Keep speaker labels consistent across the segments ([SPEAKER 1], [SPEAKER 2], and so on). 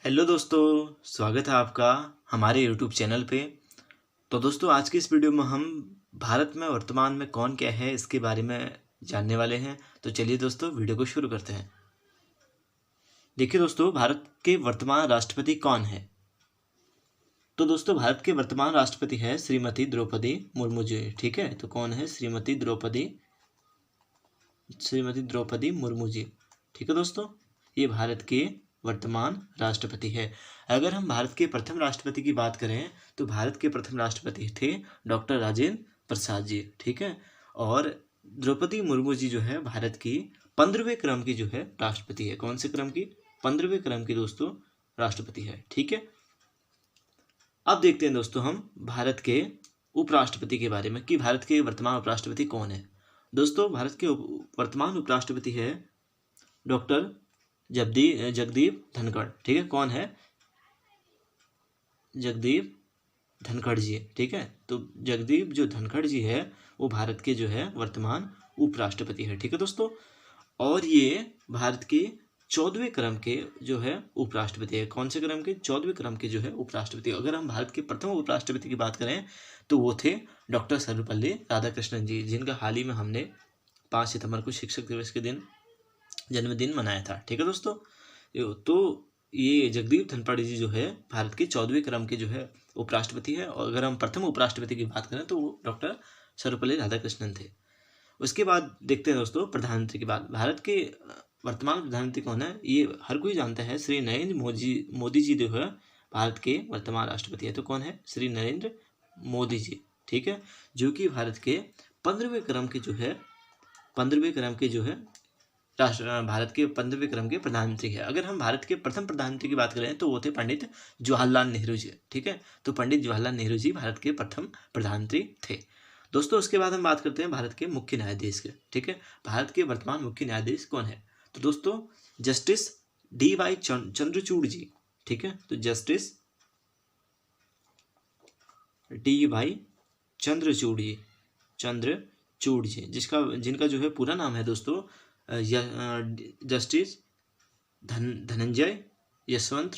[SPEAKER 1] Hello दोस्तों, स्वागत है आपका हमारे यूट्यूब चैनल पे। तो दोस्तों, आज की इस वीडियो में हम भारत में वर्तमान में कौन क्या है इसके बारे में जानने वाले हैं। तो चलिए दोस्तों, वीडियो को शुरू करते हैं। देखिए दोस्तों, भारत के वर्तमान राष्ट्रपति कौन है। तो दोस्तों, भारत के वर्तमान राष्ट्रपति है श्रीमती द्रौपदी मुर्मू जी। ठीक है, तो कौन है? श्रीमती द्रौपदी मुर्मू जी। ठीक है दोस्तों, ये भारत के वर्तमान राष्ट्रपति है। अगर हम भारत के प्रथम राष्ट्रपति की बात करें तो भारत के प्रथम राष्ट्रपति थे डॉक्टर राजेंद्र प्रसाद जी। ठीक है, और द्रौपदी मुर्मू जी जो है भारत की 15वें क्रम की जो है राष्ट्रपति है। कौन से क्रम की? 15वें क्रम की दोस्तों राष्ट्रपति है। ठीक है, अब देखते हैं दोस्तों हम भारत के उपराष्ट्रपति के बारे में कि भारत के वर्तमान उपराष्ट्रपति कौन है। दोस्तों, भारत के वर्तमान उपराष्ट्रपति है डॉक्टर जगदीप धनखड़। ठीक है, कौन है? जगदीप धनखड़ जी। ठीक है, तो जगदीप जो धनखड़ जी है वो भारत के जो है वर्तमान उपराष्ट्रपति है। ठीक है दोस्तों, और ये भारत के 14वें क्रम के जो है उपराष्ट्रपति है। कौन से क्रम के? 14वें क्रम के जो है उपराष्ट्रपति। अगर हम भारत के प्रथम उपराष्ट्रपति की बात करें तो वो थे डॉक्टर सर्वपल्ली राधाकृष्णन जी, जिनका हाल ही में हमने 5 सितंबर को शिक्षक दिवस के दिन जन्मदिन मनाया था। ठीक है दोस्तों, तो ये जगदीप धनखड़ जी जो है भारत के 14वें क्रम के जो है उपराष्ट्रपति है। और अगर हम प्रथम उपराष्ट्रपति की बात करें तो वो डॉक्टर सर्वपल्ली राधाकृष्णन थे। उसके बाद देखते हैं दोस्तों प्रधानमंत्री की बात। भारत के वर्तमान प्रधानमंत्री कौन है? ये हर कोई जानता है, श्री नरेंद्र मोदी जी जो है भारत के वर्तमान राष्ट्रपति है। तो कौन है? श्री नरेंद्र मोदी जी। ठीक है, जो कि भारत के 15वें क्रम के जो है भारत के 15वें क्रम के प्रधानमंत्री है। अगर हम भारत के प्रथम प्रधानमंत्री की बात करें तो वो थे पंडित जवाहरलाल नेहरू जी। ठीक है, तो पंडित जवाहरलाल नेहरू जी भारत के प्रथम प्रधानमंत्री थे दोस्तों। उसके बाद हम बात करते हैं भारत के मुख्य न्यायाधीश के। ठीक है, भारत के वर्तमान मुख्य न्यायाधीश कौन है? तो दोस्तों, जस्टिस डी.वाई. चंद्रचूड़ जी। ठीक है, तो जस्टिस डी.वाई. चंद्रचूड़ जी जिनका जो है पूरा नाम है दोस्तों जस्टिस धनंजय यशवंत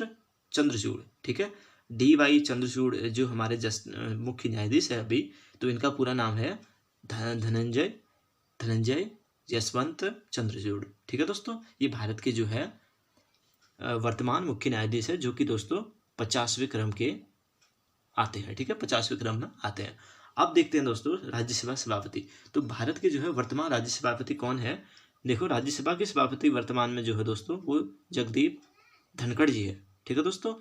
[SPEAKER 1] चंद्रचूड़। ठीक है, डी.वाई. चंद्रचूड़ जो हमारे मुख्य न्यायाधीश है अभी, तो इनका पूरा नाम है धनंजय यशवंत चंद्रचूड़। ठीक है दोस्तों, ये भारत के जो है वर्तमान मुख्य न्यायाधीश है, जो कि दोस्तों 50वें क्रम के आते हैं। ठीक है, 50वें क्रम में आते हैं। अब देखते हैं दोस्तों राज्यसभा सभापति। तो भारत के जो है वर्तमान राज्यसभा सभापति कौन है? देखो, राज्यसभा के सभापति वर्तमान में जो है दोस्तों वो जगदीप धनखड़ जी है। ठीक है दोस्तों,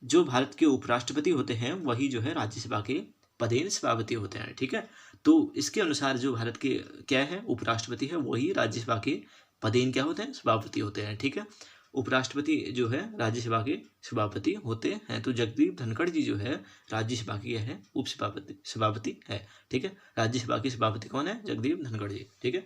[SPEAKER 1] जो भारत के उपराष्ट्रपति होते हैं वही जो है राज्यसभा के पदेन सभापति होते हैं। ठीक है, तो इसके अनुसार जो भारत के क्या है उपराष्ट्रपति है वही राज्यसभा के पदेन क्या होते हैं? सभापति होते हैं। ठीक है, उपराष्ट्रपति जो है राज्यसभा के सभापति होते हैं। तो जगदीप धनखड़ जी जो है राज्यसभा की है सभापति है। ठीक है, राज्यसभा के सभापति कौन है? जगदीप धनखड़ जी। ठीक है,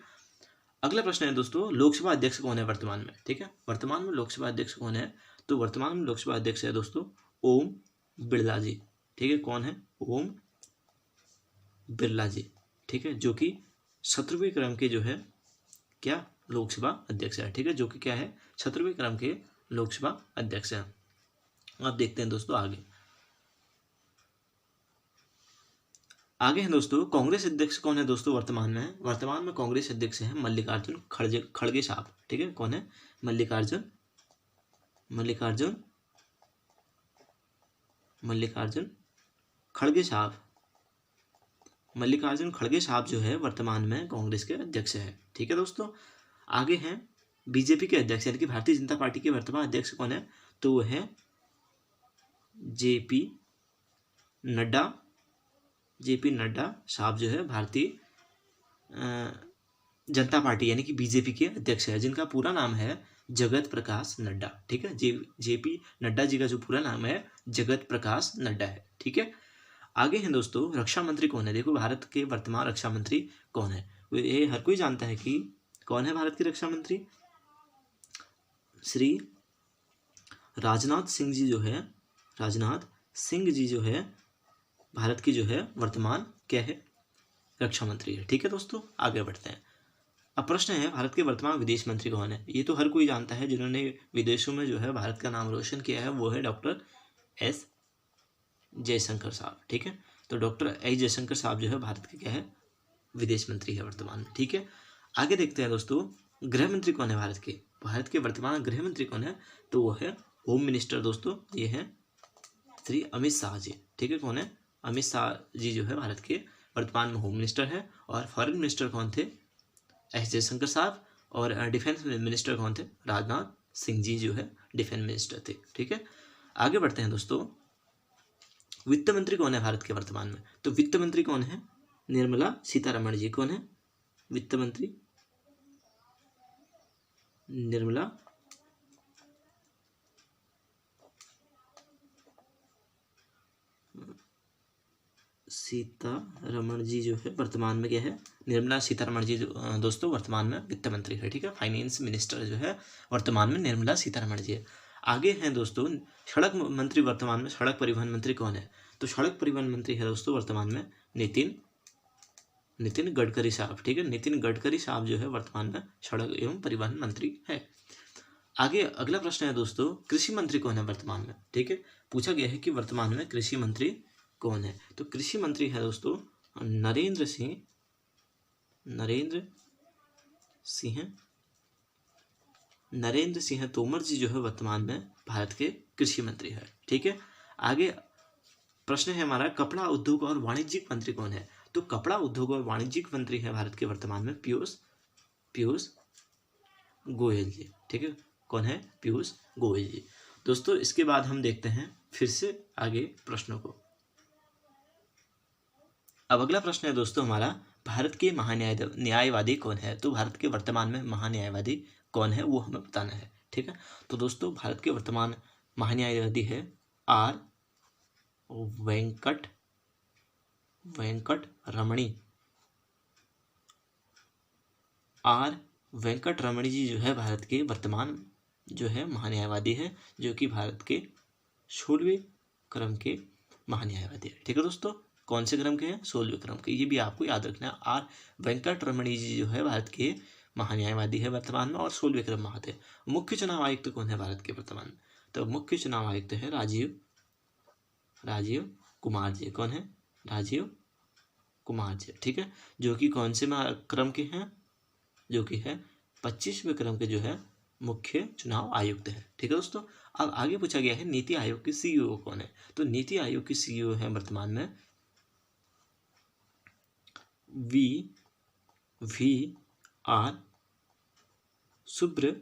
[SPEAKER 1] अगला प्रश्न है दोस्तों, लोकसभा अध्यक्ष कौन है वर्तमान में? ठीक है, वर्तमान में लोकसभा अध्यक्ष कौन है? तो वर्तमान में लोकसभा अध्यक्ष है दोस्तों ओम बिरला जी। ठीक है, कौन है? ओम बिरला जी। ठीक है, जो कि 17वें क्रम के जो है क्या लोकसभा अध्यक्ष है। ठीक है, जो कि क्या है? 17वें क्रम के लोकसभा अध्यक्ष हैं। अब देखते हैं दोस्तों आगे हैं दोस्तों कांग्रेस अध्यक्ष कौन है दोस्तों वर्तमान में कांग्रेस अध्यक्ष है मल्लिकार्जुन खड़गे साहब। ठीक है, कौन है? मल्लिकार्जुन खड़गे साहब। मल्लिकार्जुन खड़गे साहब जो है वर्तमान में कांग्रेस के अध्यक्ष है। ठीक है दोस्तों, आगे हैं बीजेपी के अध्यक्ष यानी कि भारतीय जनता पार्टी के वर्तमान अध्यक्ष कौन है? तो वो है जेपी नड्डा साहब जो है भारतीय जनता पार्टी यानी कि बीजेपी के अध्यक्ष है, जिनका पूरा नाम है जगत प्रकाश नड्डा। ठीक है, जेपी नड्डा जी का जो पूरा नाम है जगत प्रकाश नड्डा है। ठीक है, आगे हैं दोस्तों रक्षा मंत्री कौन है? देखो, भारत के वर्तमान रक्षा मंत्री कौन है? ये हर कोई जानता है कि कौन है भारत के रक्षा मंत्री? श्री राजनाथ सिंह जी जो है भारत की जो है वर्तमान क्या है? रक्षा मंत्री है। ठीक है दोस्तों, आगे बढ़ते हैं। अब प्रश्न है, भारत के वर्तमान विदेश मंत्री कौन है? ये तो हर कोई जानता है, जिन्होंने विदेशों में जो है भारत का नाम रोशन किया है वो है डॉक्टर एस जयशंकर साहब। ठीक है, तो डॉक्टर एस जयशंकर साहब जो है भारत के क्या है, विदेश मंत्री है वर्तमान में। ठीक है, आगे देखते हैं दोस्तों, गृह मंत्री कौन है भारत के? भारत के वर्तमान गृह मंत्री कौन है? तो वो है होम मिनिस्टर दोस्तों, ये है श्री अमित शाह जी। ठीक है, कौन है? अमित शाह जी जो है भारत के वर्तमान में होम मिनिस्टर है। और फॉरेन मिनिस्टर कौन थे? एस जयशंकर साहब। और डिफेंस मिनिस्टर कौन थे? राजनाथ सिंह जी जो है डिफेंस मिनिस्टर थे। ठीक है, आगे बढ़ते हैं दोस्तों, वित्त मंत्री कौन है भारत के वर्तमान में? तो वित्त मंत्री कौन है? निर्मला सीतारमण जी। कौन है वित्त मंत्री? निर्मला सीतारमण जी जो है वर्तमान में क्या है, निर्मला सीतारमण जी दोस्तों वर्तमान में वित्त मंत्री है। ठीक है, फाइनेंस मिनिस्टर जो है वर्तमान में निर्मला सीतारमण जी है। आगे हैं दोस्तों, सड़क मंत्री वर्तमान में, सड़क परिवहन मंत्री कौन है? तो सड़क परिवहन मंत्री है दोस्तों वर्तमान में नितिन गडकरी साहब। ठीक है, नितिन गडकरी साहब जो है वर्तमान में सड़क एवं परिवहन मंत्री है। आगे अगला प्रश्न है दोस्तों, कृषि मंत्री कौन है वर्तमान में? ठीक है, पूछा गया है कि वर्तमान में कृषि मंत्री कौन है? तो कृषि मंत्री है दोस्तों नरेंद्र सिंह तोमर जी जो है वर्तमान में भारत के कृषि मंत्री है। ठीक है, आगे प्रश्न है हमारा, कपड़ा उद्योग और वाणिज्यिक मंत्री कौन है? तो कपड़ा उद्योग और वाणिज्यिक मंत्री है भारत के वर्तमान में पीयूष गोयल जी। ठीक है, कौन है? पीयूष गोयल जी। दोस्तों इसके बाद हम देखते हैं फिर से आगे प्रश्नों को। अब अगला प्रश्न है दोस्तों हमारा, भारत के न्यायवादी कौन है? तो भारत के वर्तमान में महान्यायवादी कौन है वो हमें बताना है। ठीक है, तो दोस्तों भारत के वर्तमान महान्यायवादी है आर वेंकट रमणी जी जो है भारत के वर्तमान जो है महान्यायवादी है, जो कि भारत के 16वें क्रम के महान्यायवादी है। ठीक है दोस्तों, कौन से क्रम के हैं? 16वें क्रम के। ये भी आपको याद रखना है, आर वेंकट रमणी जी जो है भारत के महान्यायवादी है वर्तमान में और 16वें क्रम में आते हैं। मुख्य चुनाव आयुक्त कौन है भारत के वर्तमान में? तो मुख्य चुनाव आयुक्त है राजीव कुमार जी। कौन है? राजीव कुमार जी। ठीक है, जो कि कौन से क्रम के हैं? जो कि है 25वें क्रम के जो है मुख्य चुनाव आयुक्त है। ठीक है दोस्तों, अब आगे पूछा गया है नीति आयोग के सीईओ कौन है? तो नीति आयोग के सीईओ है वर्तमान में वी आर सुब्रमण्यम।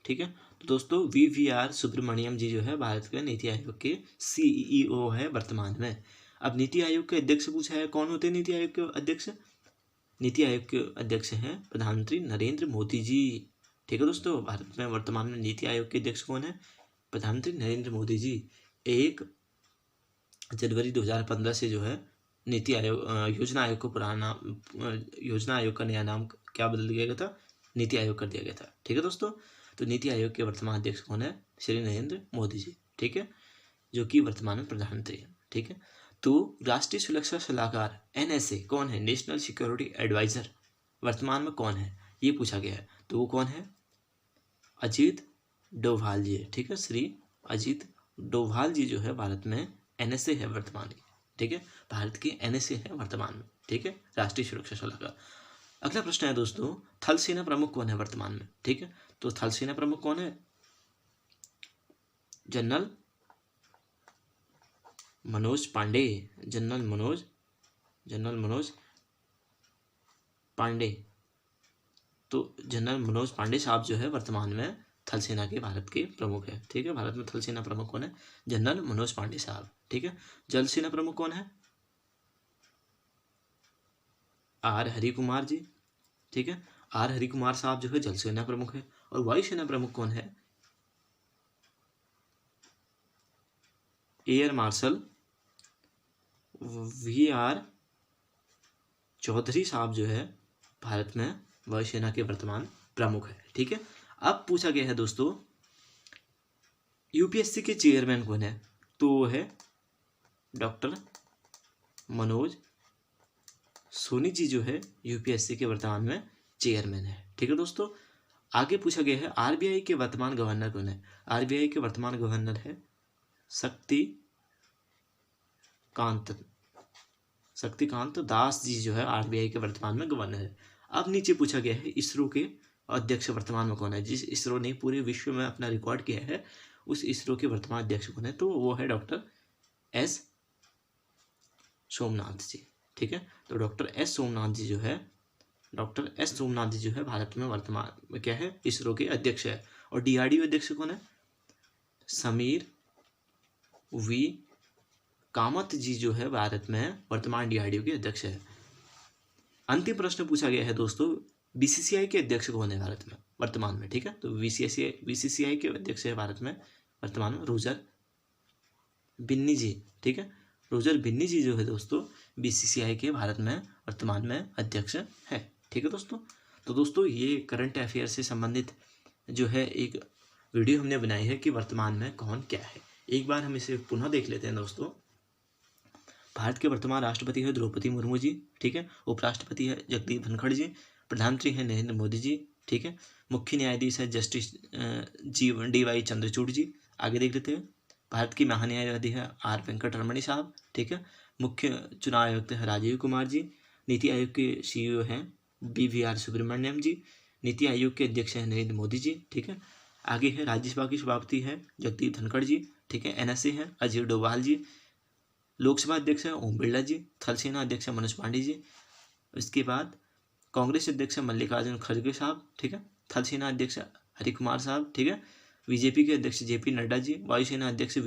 [SPEAKER 1] ठीक है, तो दोस्तों वी आर सुब्रमण्यम जी जो है भारत के नीति आयोग के सीईओ है वर्तमान में। अब नीति आयोग के अध्यक्ष पूछा है, कौन होते हैं नीति आयोग के अध्यक्ष? नीति आयोग के अध्यक्ष हैं प्रधानमंत्री नरेंद्र मोदी जी। ठीक है दोस्तों, भारत में वर्तमान में नीति आयोग के अध्यक्ष कौन है? प्रधानमंत्री नरेंद्र मोदी जी। 1 जनवरी 2015 से जो है नीति आयोग योजना आयोग को पुराना योजना आयोग का नया नाम क्या बदल दिया गया था? नीति आयोग कर दिया गया था। ठीक है दोस्तों, तो नीति आयोग के वर्तमान अध्यक्ष कौन है? श्री नरेंद्र मोदी जी। ठीक है, जो कि वर्तमान में प्रधानमंत्री है। ठीक है, तो राष्ट्रीय सुरक्षा सलाहकार NSA कौन है? नेशनल सिक्योरिटी एडवाइजर वर्तमान में कौन है? ये पूछा गया है। तो वो कौन है? अजीत डोभाल जी। ठीक है, श्री अजीत डोभाल जी जो है भारत में NSA है वर्तमान की। ठीक है, भारत की NSA है वर्तमान में। ठीक है, राष्ट्रीय सुरक्षा सलाहकार। अगला प्रश्न है दोस्तों, थल सेना प्रमुख कौन है वर्तमान में? ठीक है, तो थल सेना प्रमुख कौन है? जनरल मनोज पांडे। जनरल मनोज पांडे। तो जनरल मनोज पांडे साहब जो है वर्तमान में थल सेना के भारत के प्रमुख है। ठीक है, भारत में थल सेना प्रमुख कौन है? जनरल मनोज पांडे साहब। ठीक है, जल सेना प्रमुख कौन है? आर हरि कुमार जी। ठीक है, आर हरि कुमार साहब जो है जल सेना प्रमुख है। और वायु सेना प्रमुख कौन है? एयर मार्शल VR चौधरी साहब जो है भारत में वायुसेना के वर्तमान प्रमुख है। ठीक है, अब पूछा गया है दोस्तों UPSC के चेयरमैन कौन है? तो वो है डॉक्टर मनोज सोनी जी जो है यूपीएससी के वर्तमान में चेयरमैन है। ठीक है दोस्तों, आगे पूछा गया है आरबीआई के वर्तमान गवर्नर कौन है। आरबीआई के वर्तमान गवर्नर है शक्तिकांत दास जी जो है आरबीआई के वर्तमान में गवर्नर है। अब नीचे पूछा गया है इसरो के अध्यक्ष वर्तमान में कौन है। जिस इसरो ने पूरे विश्व में अपना रिकॉर्ड किया है उस इसरो के वर्तमान अध्यक्ष कौन है, तो वो है डॉक्टर एस सोमनाथ जी। ठीक है, तो डॉक्टर एस सोमनाथ जी जो है भारत में वर्तमान में क्या है, इसरो के अध्यक्ष है। और डीआरडीओ अध्यक्ष कौन है, समीर वी कामत जी जो है भारत में वर्तमान डीआरडीओ के अध्यक्ष है। अंतिम प्रश्न पूछा गया है दोस्तों बीसीसीआई के अध्यक्ष कौन है भारत में वर्तमान में। ठीक है, तो बीसीसीआई के अध्यक्ष है भारत में वर्तमान में रोजर बिन्नी जी। ठीक है, रोजर बिन्नी जी जो है दोस्तों बीसीसीआई के भारत में वर्तमान में अध्यक्ष है। ठीक है दोस्तों, तो दोस्तों ये करंट अफेयर से संबंधित जो है एक वीडियो हमने बनाई है कि वर्तमान में कौन क्या है। एक बार हम इसे पुनः देख लेते हैं दोस्तों। भारत के वर्तमान राष्ट्रपति है द्रौपदी मुर्मू जी। ठीक है, उपराष्ट्रपति है जगदीप धनखड़ जी, प्रधानमंत्री है नरेंद्र मोदी जी। ठीक है, मुख्य न्यायाधीश है जस्टिस DY चंद्रचूड़ जी। आगे देख लेते हैं, भारत की महान्यायवादी है R वेंकटरमणी साहब। ठीक है, मुख्य चुनाव आयुक्त है राजीव कुमार जी। नीति आयोग के CEO हैं BVR सुब्रमण्यम जी। नीति आयोग के अध्यक्ष हैं नरेंद्र मोदी जी। ठीक है, आगे है राज्यसभा की सभापति है जगदीप धनखड़ जी। ठीक है, NSA है अजय डोभाल जी। लोकसभा अध्यक्ष है ओम बिरला जी। थल सेना अध्यक्ष है मनोज पांडे जी। इसके बाद कांग्रेस अध्यक्ष है मल्लिकार्जुन खड़गे साहब। ठीक है, थल सेना अध्यक्ष हरि कुमार साहब। ठीक है, बीजेपी के अध्यक्ष JP नड्डा जी। वायुसेना अध्यक्ष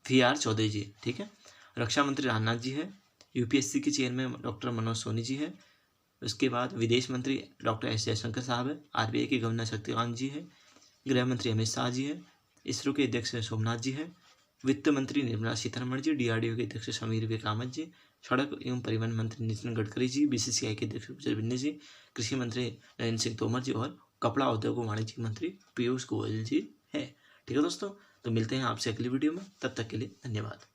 [SPEAKER 1] VR चौधरी जी। ठीक है, रक्षा मंत्री राजनाथ जी है। यूपीएससी के चेयरमैन डॉक्टर मनोज सोनी जी है। उसके बाद विदेश मंत्री डॉक्टर S जयशंकर साहब है। आरबीआई के गवर्नर शक्तिकांत जी है। गृह मंत्री अमित शाह जी है। इसरो के अध्यक्ष सोमनाथ जी है। वित्त मंत्री निर्मला सीतारमण जी। डीआरडीओ के अध्यक्ष समीर वी कामत जी। सड़क एवं परिवहन मंत्री नितिन गडकरी जी। बीसीसीआई के अध्यक्ष रोजर बिन्नी जी। कृषि मंत्री नरेंद्र सिंह तोमर जी और कपड़ा उद्योग और वाणिज्य मंत्री पीयूष गोयल जी है। ठीक है दोस्तों, तो मिलते हैं आपसे अगली वीडियो में, तब तक के लिए धन्यवाद।